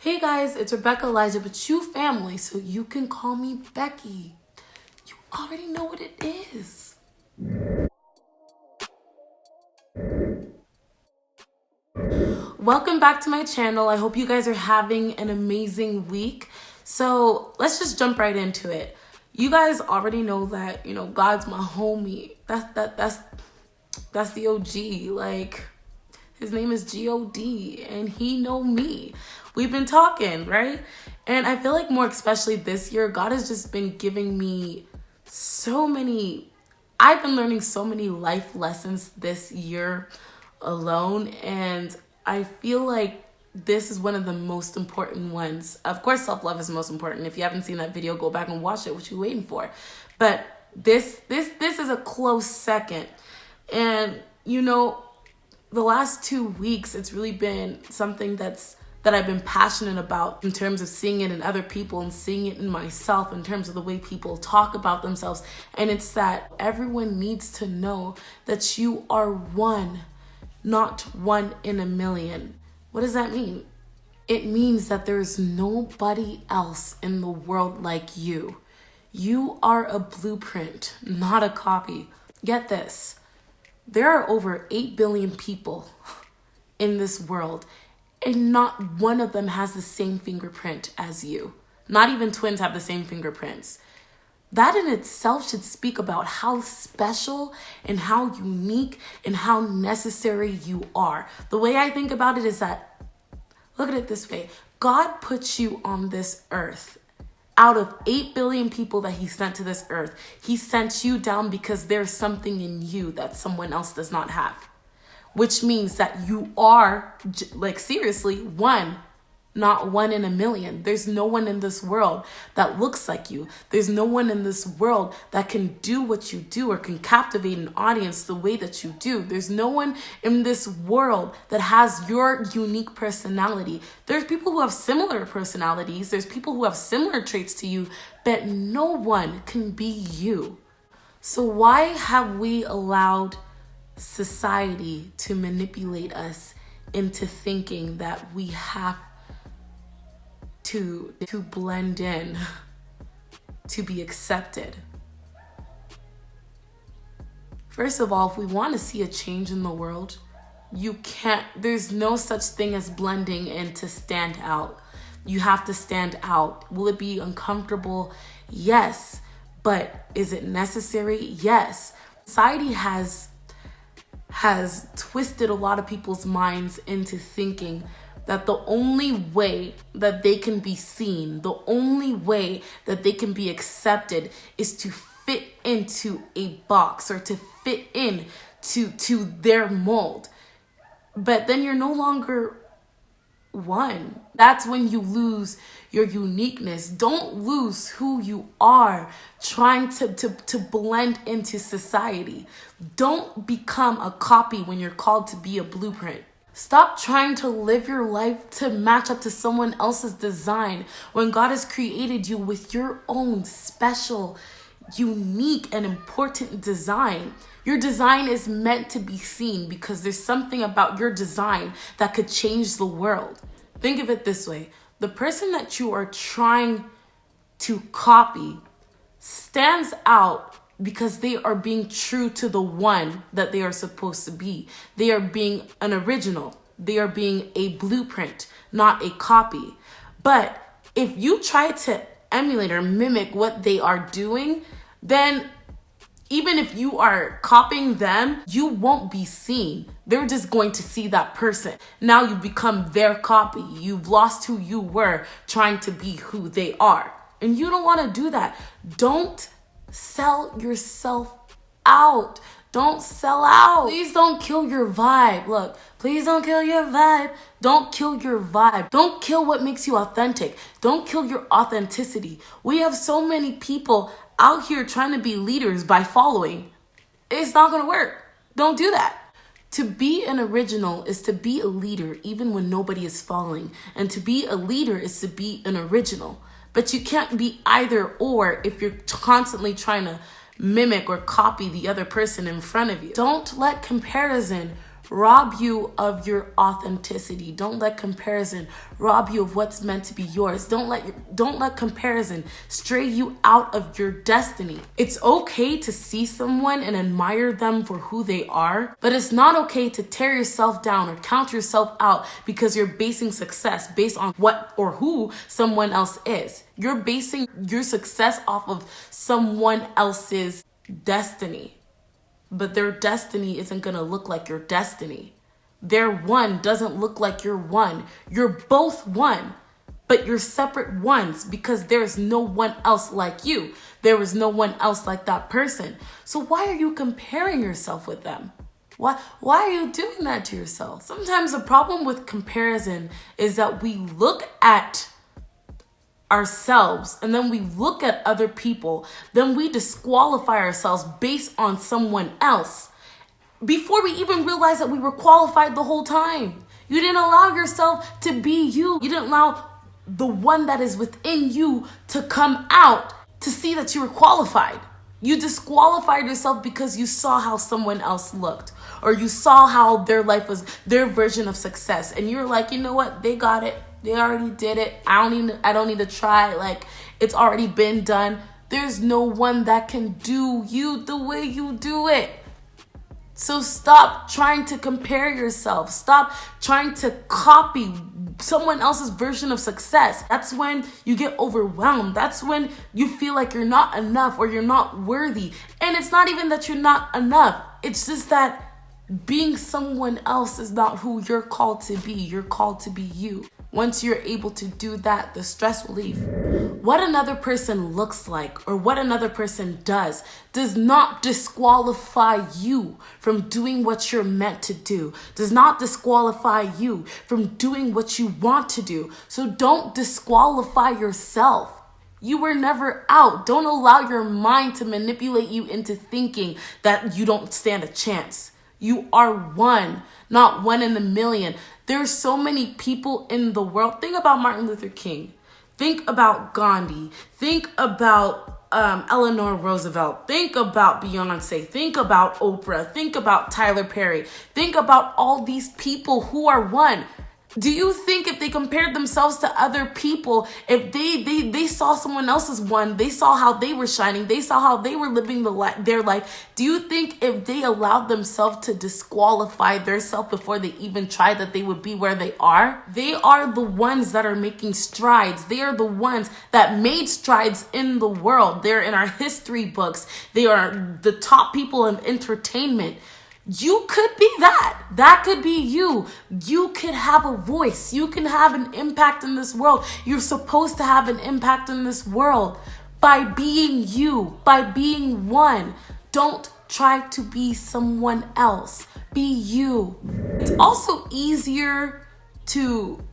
Hey guys, it's Rebecca Elijah, but you family, so you can call me Becky. You already know what it is. Welcome back to my channel. I hope you guys are having an amazing week. So let's just jump right into it. You guys already know that, God's my homie. That's the OG. Like, his name is G-O-D, and he know me. We've been talking, right? And I feel like more especially this year, God has just been giving me I've been learning so many life lessons this year alone. And I feel like this is one of the most important ones. Of course, self-love is the most important. If you haven't seen that video, go back and watch it. What you waiting for? But this is a close second. And, the last 2 weeks, it's really been something that I've been passionate about in terms of seeing it in other people and seeing it in myself in terms of the way people talk about themselves. And it's that everyone needs to know that you are one, not one in a million. What does that mean? It means that there's nobody else in the world like you. You are a blueprint, not a copy. Get this. There are over 8 billion people in this world, and not one of them has the same fingerprint as you. Not even twins have the same fingerprints. That in itself should speak about how special and how unique and how necessary you are. The way I think about it is that, look at it this way. God put you on this earth. Out of 8 billion people that he sent to this earth, he sent you down because there's something in you that someone else does not have. Which means that you are, seriously, one, not one in a million. There's no one in this world that looks like you. There's no one in this world that can do what you do or can captivate an audience the way that you do. There's no one in this world that has your unique personality. There's people who have similar personalities. There's people who have similar traits to you, but no one can be you. So why have we allowed society to manipulate us into thinking that we have to blend in, to be accepted? First of all, if we want to see a change in the world, there's no such thing as blending in to stand out. You have to stand out. Will it be uncomfortable? Yes. But is it necessary? Yes. Society has twisted a lot of people's minds into thinking that the only way that they can be seen, the only way that they can be accepted is to fit into a box or to fit in to their mold. But then you're no longer one. That's when you lose your uniqueness. Don't lose who you are trying to blend into society. Don't become a copy when you're called to be a blueprint. Stop trying to live your life to match up to someone else's design when God has created you with your own special, unique, and important design. Your design is meant to be seen because there's something about your design that could change the world. Think of it this way. The person that you are trying to copy stands out because they are being true to the one that they are supposed to be. They are being an original. They are being a blueprint, not a copy. But if you try to emulate or mimic what they are doing, then even if you are copying them, you won't be seen. They're just going to see that person. Now you've become their copy. You've lost who you were trying to be who they are. And you don't want to do that. Don't sell yourself out. Don't sell out. Please don't kill your vibe. Look, please don't kill your vibe. Don't kill your vibe. Don't kill what makes you authentic. Don't kill your authenticity. We have so many people out here trying to be leaders by following. It's not going to work. Don't do that. To be an original is to be a leader even when nobody is following. And to be a leader is to be an original. But you can't be either or if you're constantly trying to mimic or copy the other person in front of you. Don't let comparison rob you of your authenticity. Don't let comparison rob you of what's meant to be yours. Don't let comparison stray you out of your destiny. It's okay to see someone and admire them for who they are, but it's not okay to tear yourself down or count yourself out because you're basing success based on what or who someone else is. You're basing your success off of someone else's destiny. But their destiny isn't going to look like your destiny. Their one doesn't look like your one. You're both one, but you're separate ones because there's no one else like you. There is no one else like that person. So why are you comparing yourself with them? Why are you doing that to yourself? Sometimes the problem with comparison is that we look at ourselves and then we look at other people, then we disqualify ourselves based on someone else before we even realize that we were qualified the whole time. You didn't allow yourself to be you. You didn't allow the one that is within you to come out to see that you were qualified. You disqualified yourself because you saw how someone else looked, or you saw how their life was, their version of success, and you're like, you know what, they got it. They already did it. I don't need to try. Like, it's already been done. There's no one that can do you the way you do it. So stop trying to compare yourself. Stop trying to copy someone else's version of success. That's when you get overwhelmed. That's when you feel like you're not enough or you're not worthy. And it's not even that you're not enough. It's just that being someone else is not who you're called to be. You're called to be you. Once you're able to do that, the stress will leave. What another person looks like or what another person does not disqualify you from doing what you're meant to do. Does not disqualify you from doing what you want to do. So don't disqualify yourself. You were never out. Don't allow your mind to manipulate you into thinking that you don't stand a chance. You are one, not one in a million. There's so many people in the world. Think about Martin Luther King. Think about Gandhi. Think about Eleanor Roosevelt. Think about Beyonce. Think about Oprah. Think about Tyler Perry. Think about all these people who are one. Do you think if they compared themselves to other people, if they saw someone else's one, they saw how they were shining, they saw how they were living their life, do you think if they allowed themselves to disqualify themselves before they even tried that they would be where they are? They are the ones that are making strides. They are the ones that made strides in the world. They're in our history books. They are the top people in entertainment. You could be that. That could be you. You could have a voice. You can have an impact in this world. You're supposed to have an impact in this world by being you, by being one. Don't try to be someone else. Be you. It's also easier to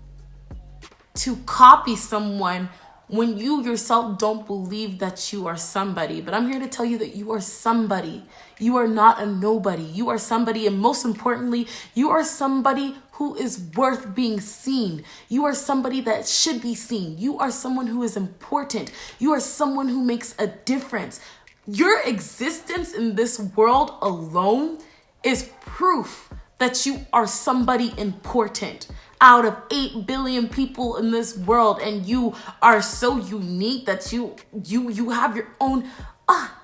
copy someone when you yourself don't believe that you are somebody. But I'm here to tell you that you are somebody. You are not a nobody. You are somebody, and most importantly, you are somebody who is worth being seen. You are somebody that should be seen. You are someone who is important. You are someone who makes a difference. Your existence in this world alone is proof that you are somebody important. Out of 8 billion people in this world, and you are so unique that you have your own.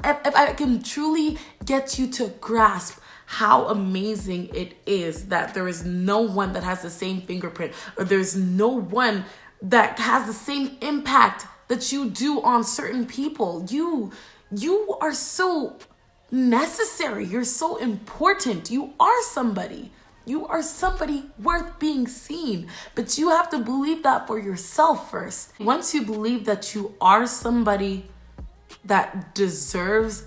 If I can truly get you to grasp how amazing it is that there is no one that has the same fingerprint, or there's no one that has the same impact that you do on certain people. You are so necessary. You're so important. You are somebody. You are somebody worth being seen, but you have to believe that for yourself first. Once you believe that you are somebody that deserves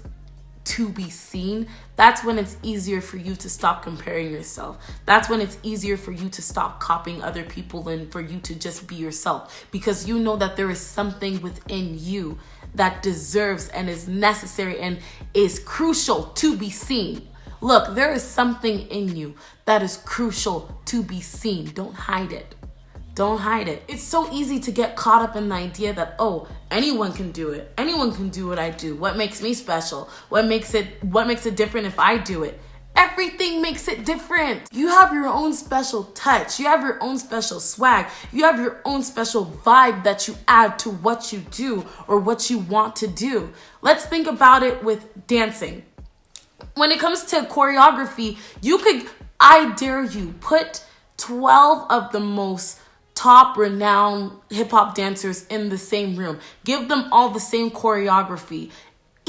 to be seen, that's when it's easier for you to stop comparing yourself. That's when it's easier for you to stop copying other people and for you to just be yourself, because you know that there is something within you that deserves and is necessary and is crucial to be seen. Look, there is something in you that is crucial to be seen. Don't hide it. Don't hide it. It's so easy to get caught up in the idea that, oh, anyone can do it. Anyone can do what I do. What makes me special? What makes it different if I do it? Everything makes it different. You have your own special touch. You have your own special swag. You have your own special vibe that you add to what you do or what you want to do. Let's think about it with dancing. When it comes to choreography, I dare you, put 12 of the most top renowned hip hop dancers in the same room. Give them all the same choreography.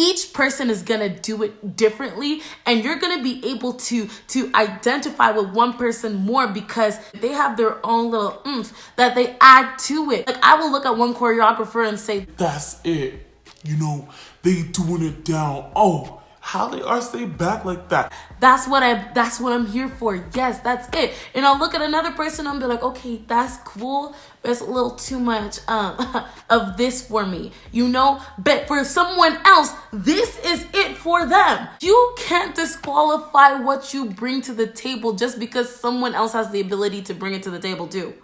Each person is going to do it differently, and you're going to be able to identify with one person more because they have their own little oomph that they add to it. Like, I will look at one choreographer and say, that's it. You know, they doing it down. Oh, how they are stay back like that. That's what I'm here for. Yes, that's it. And I'll look at another person and be like, okay, that's cool, but it's a little too much of this for me, you know? But for someone else, this is it for them. You can't disqualify what you bring to the table just because someone else has the ability to bring it to the table too.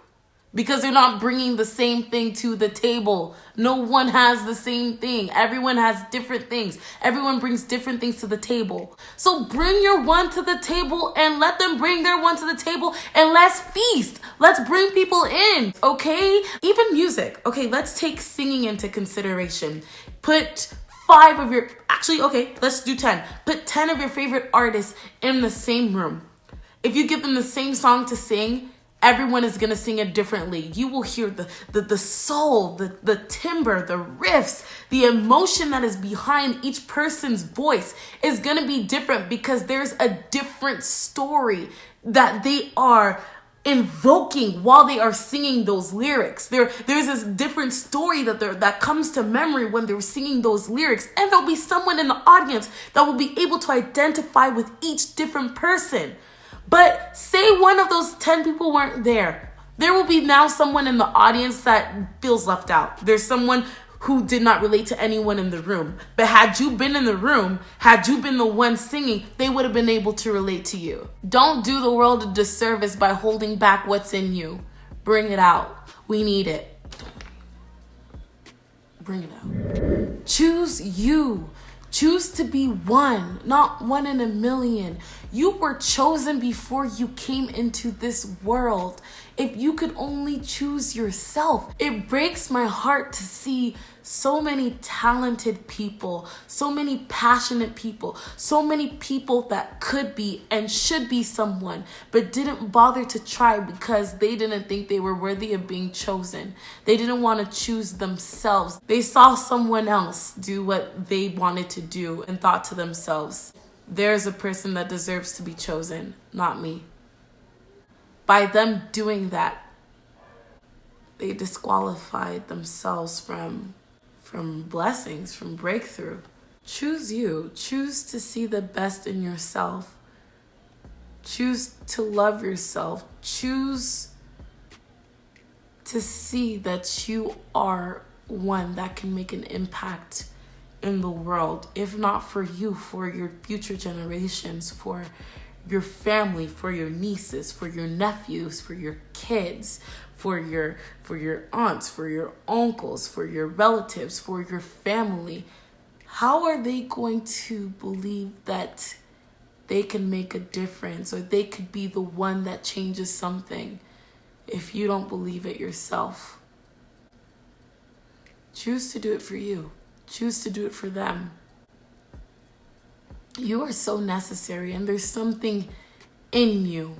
Because they're not bringing the same thing to the table. No one has the same thing. Everyone has different things. Everyone brings different things to the table. So bring your one to the table and let them bring their one to the table and let's feast. Let's bring people in, okay? Even music. Okay, let's take singing into consideration. Put 5 of your, actually, okay, let's do 10. Put 10 of your favorite artists in the same room. If you give them the same song to sing, everyone is going to sing it differently. You will hear the soul, the timbre, the riffs, the emotion that is behind each person's voice is going to be different because there's a different story that they are invoking while they are singing those lyrics. There's this different story that comes to memory when they're singing those lyrics. And there'll be someone in the audience that will be able to identify with each different person. But say one of those 10 people weren't there. There will be now someone in the audience that feels left out. There's someone who did not relate to anyone in the room. But had you been in the room, had you been the one singing, they would have been able to relate to you. Don't do the world a disservice by holding back what's in you. Bring it out. We need it. Bring it out. Choose you. Choose to be one, not one in a million. You were chosen before you came into this world. If you could only choose yourself. It breaks my heart to see so many talented people, so many passionate people, so many people that could be and should be someone, but didn't bother to try because they didn't think they were worthy of being chosen. They didn't want to choose themselves. They saw someone else do what they wanted to do and thought to themselves, there's a person that deserves to be chosen, not me. By them doing that, they disqualified themselves from blessings, from breakthrough. Choose you. Choose to see the best in yourself. Choose to love yourself. Choose to see that you are one that can make an impact in the world, if not for you, for your future generations, for your family, for your nieces, for your nephews, for your kids, for your aunts, for your uncles, for your relatives, for your family. How are they going to believe that they can make a difference or they could be the one that changes something if you don't believe it yourself? Choose to do it for you. Choose to do it for them. You are so necessary, and there's something in you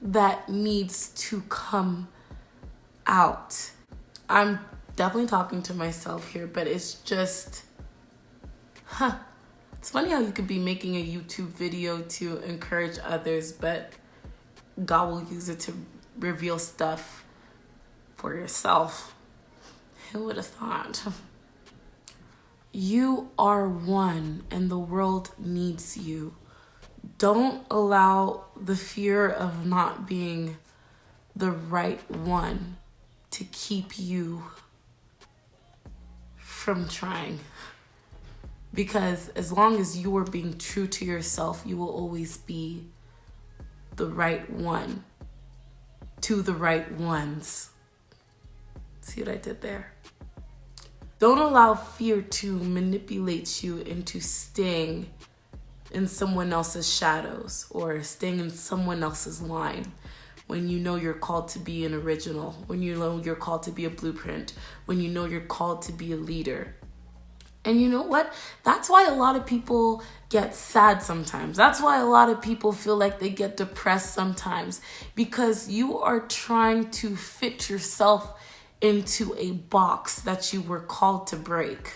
that needs to come out. I'm definitely talking to myself here, but it's just, it's funny how you could be making a YouTube video to encourage others, but God will use it to reveal stuff for yourself. Who would have thought? You are one, and the world needs you. Don't allow the fear of not being the right one to keep you from trying. Because as long as you are being true to yourself, you will always be the right one to the right ones. See what I did there? Don't allow fear to manipulate you into staying in someone else's shadows or staying in someone else's line when you know you're called to be an original, when you know you're called to be a blueprint, when you know you're called to be a leader. And you know what? That's why a lot of people get sad sometimes. That's why a lot of people feel like they get depressed sometimes, because you are trying to fit yourself into a box that you were called to break.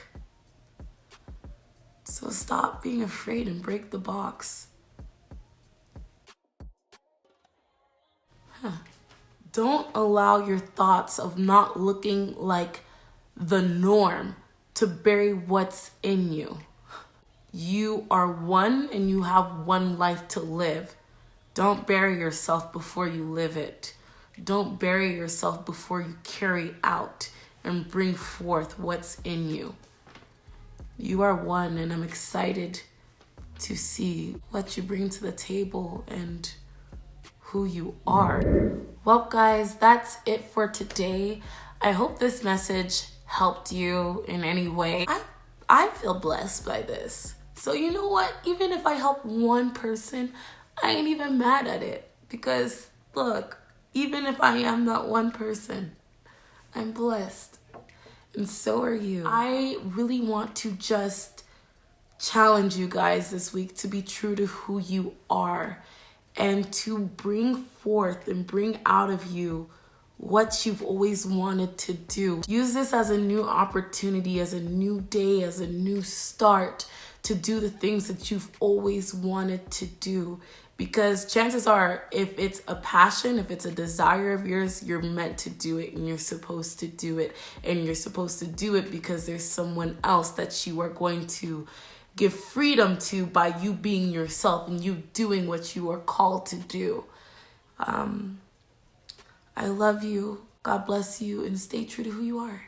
So stop being afraid and break the box. Don't allow your thoughts of not looking like the norm to bury what's in you. You are one and you have one life to live. Don't bury yourself before you live it. Don't bury yourself before you carry out and bring forth what's in you. You are one, and I'm excited to see what you bring to the table and who you are. Well, guys, that's it for today. I hope this message helped you in any way. I feel blessed by this. So you know what? Even if I help one person, I ain't even mad at it. Because look, even if I am that one person, I'm blessed. And so are you. I really want to just challenge you guys this week to be true to who you are and to bring forth and bring out of you what you've always wanted to do. Use this as a new opportunity, as a new day, as a new start to do the things that you've always wanted to do. Because chances are, if it's a passion, if it's a desire of yours, you're meant to do it and you're supposed to do it. And you're supposed to do it because there's someone else that you are going to give freedom to by you being yourself and you doing what you are called to do. I love you. God bless you, and stay true to who you are.